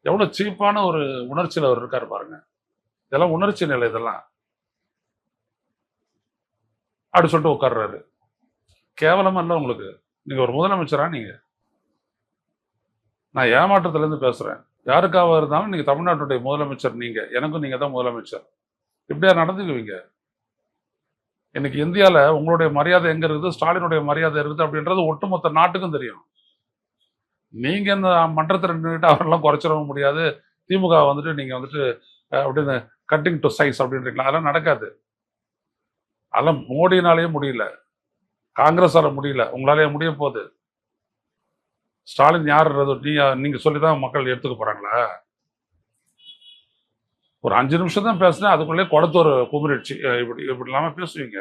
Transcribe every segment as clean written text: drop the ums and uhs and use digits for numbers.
எவ்வளவு சீப்பான ஒரு உணர்ச்சியில் அவர் இருக்காரு பாருங்க. இதெல்லாம் உணர்ச்சி நிலை. இதெல்லாம் அப்படி சொல்லிட்டு உட்கார்றாரு. கேவலமா இல்லை உங்களுக்கு? நீங்க ஒரு முதலமைச்சரா? நீங்க நான் ஏமாற்றத்துல இருந்து பேசுறேன். யாருக்காக இருந்தாலும் நீங்க தமிழ்நாட்டுடைய முதலமைச்சர். நீங்க எனக்கும் நீங்க தான் முதலமைச்சர். இப்படியா நடந்துக்குவீங்க? இன்னைக்கு இந்தியால உங்களுடைய மரியாதை எங்க இருக்குது, ஸ்டாலினுடைய மரியாதை இருக்குது அப்படின்றது ஒட்டுமொத்த நாட்டுக்கும் தெரியும். நீங்க இந்த மன்றத்தில் நின்றுட்டு அவரெல்லாம் குறைச்சிடவும் முடியாது. திமுக வந்துட்டு நீங்க வந்துட்டு அப்படின்னு கட்டிங் டு சைஸ் அப்படின்றீங்களா? அதெல்லாம் நடக்காது. அதெல்லாம் மோடினாலேயே முடியல, காங்கிரஸால முடியல, உங்களாலேயே முடிய போகுது. ஸ்டாலின் யாருன்றது நீங்க சொல்லிதான் மக்கள் எடுத்துக்க போறாங்களா? ஒரு 5 நிமிஷம் தான் பேசுனேன், அதுக்குள்ளே குளத்தூர் குமிரிடுச்சு. இப்படி இப்படி இல்லாம பேசுவீங்க.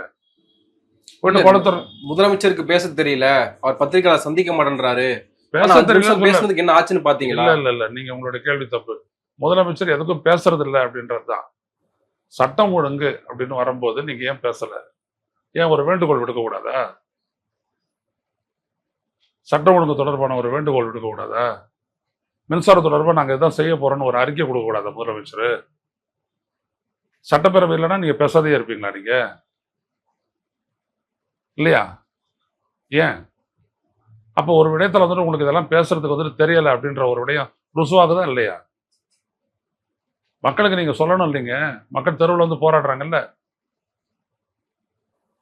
குளத்தூர் முதலமைச்சருக்கு பேச தெரியல, அவர் பத்திரிகையாளர் சந்திக்க மாட்டேன்றாரு. பேசுறதுக்கு என்ன ஆச்சுன்னு பாத்தீங்களா? இல்ல நீங்க உங்களுடைய கேள்வி தப்பு. முதலமைச்சர் எதுக்கும் பேசுறது இல்லை அப்படின்றதுதான். சட்டம் ஒழுங்கு அப்படின்னு வரும்போது நீங்க ஏன் பேசல? ஏன் ஒரு வேண்டுகோள் விடுக்க கூடாதா? சட்டம் ஒழுங்கு தொடர்பான ஒரு வேண்டுகோள் விடுக்க கூடாதா? மின்சார தொடர்பாக நாங்க இதான் செய்ய போறோம்னு ஒரு அறிக்கை கொடுக்க கூடாதா முதலமைச்சர்? சட்டப்பேரவை இல்லைன்னா நீங்க பேசாதே இருப்பீங்களா நீங்க? இல்லையா? ஏன் அப்போ ஒரு விடயத்தில் வந்துட்டு உங்களுக்கு இதெல்லாம் பேசுறதுக்கு வந்துட்டு தெரியல அப்படின்ற ஒரு விடயம் ருசுவாகுதான் இல்லையா? மக்களுக்கு நீங்க சொல்லணும் இல்லைங்க. மக்கள் தெருவில் வந்து போராடுறாங்கல்ல,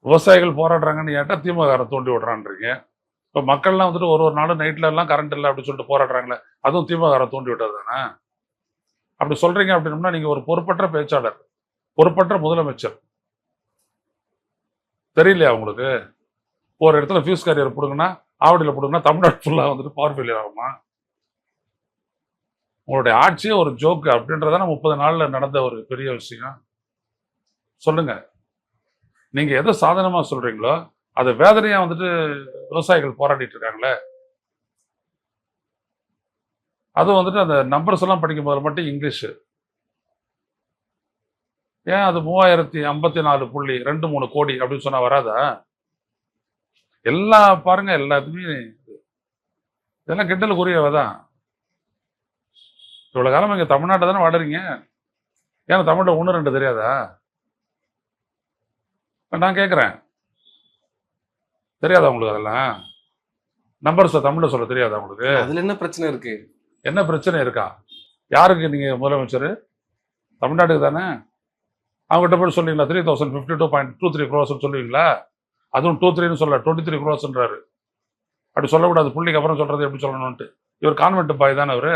விவசாயிகள் போராடுறாங்கன்னு ஏட்டா திமுக தூண்டி விடுறான்றீங்க. இப்போ மக்கள்லாம் வந்துட்டு ஒரு நாள் நைட்ல எல்லாம் கரண்ட் இல்லை அப்படின்னு சொல்லிட்டு போராடுறாங்களே, அதுவும் திமுக தூண்டி விட்டது தானே? அப்படி சொல்றீங்க அப்படின்னா நீங்க ஒரு பொறுப்பற்ற பேச்சாளர், பொறுப்பற்ற முதலமைச்சர். தெரியலையா உங்களுக்கு? ஒரு இடத்துல ஃபியூஸ் கேரியர் போடுங்கன்னா, ஆவடியில் போடுங்கன்னா தமிழ்நாடு ஃபுல்லாக வந்துட்டு பவர் ஃபெயிலியர் ஆகுமா? உங்களுடைய ஆட்சியே ஒரு ஜோக்கு அப்படின்றதான 30 நாள்ல நடந்த ஒரு பெரிய விஷயம். சொல்லுங்க. நீங்க எதை சாதனமா சொல்றீங்களோ அதை வேதனையா வந்துட்டு விவசாயிகள் போராடிட்டு இருக்காங்களே. அது வந்துட்டு அந்த நம்பர்ஸ் எல்லாம் படிக்கும் போது மட்டும் இங்கிலீஷ். ஏன் அது 3054.23 கோடி அப்படின்னு சொன்னா வராதா? எல்லா பாருங்க, எல்லாத்துக்குமே இதெல்லாம் கிண்டலுக்குரியவதான். இவ்வளவு காலம் இங்க தமிழ்நாட்டை தானே வாடுறீங்க. ஏன்னா தமிழ்ல 1 2 தெரியாதா? நான் கேட்கிறேன், தெரியாதா உங்களுக்கு? அதெல்லாம் நம்பர்ஸ் தமிழ்ல சொல்ல தெரியாதா உங்களுக்கு? அதுல என்ன பிரச்சனை இருக்கு? என்ன பிரச்சனை இருக்கா? யாருக்கு நீங்க முதலமைச்சர்? தமிழ்நாட்டுக்கு தானே. அவங்ககிட்ட போய் சொல்லுவீங்களா 3052.23 crores சொல்லுவீங்களா? அதுவும் 23 சொல்ல 23 crores அப்படி சொல்லக்கூடாது. புள்ளிக்கு அப்புறம் சொல்றது எப்படி சொல்லணும்ட்டு. இவர் கான்வென்ட் பாய் தானே அவரு.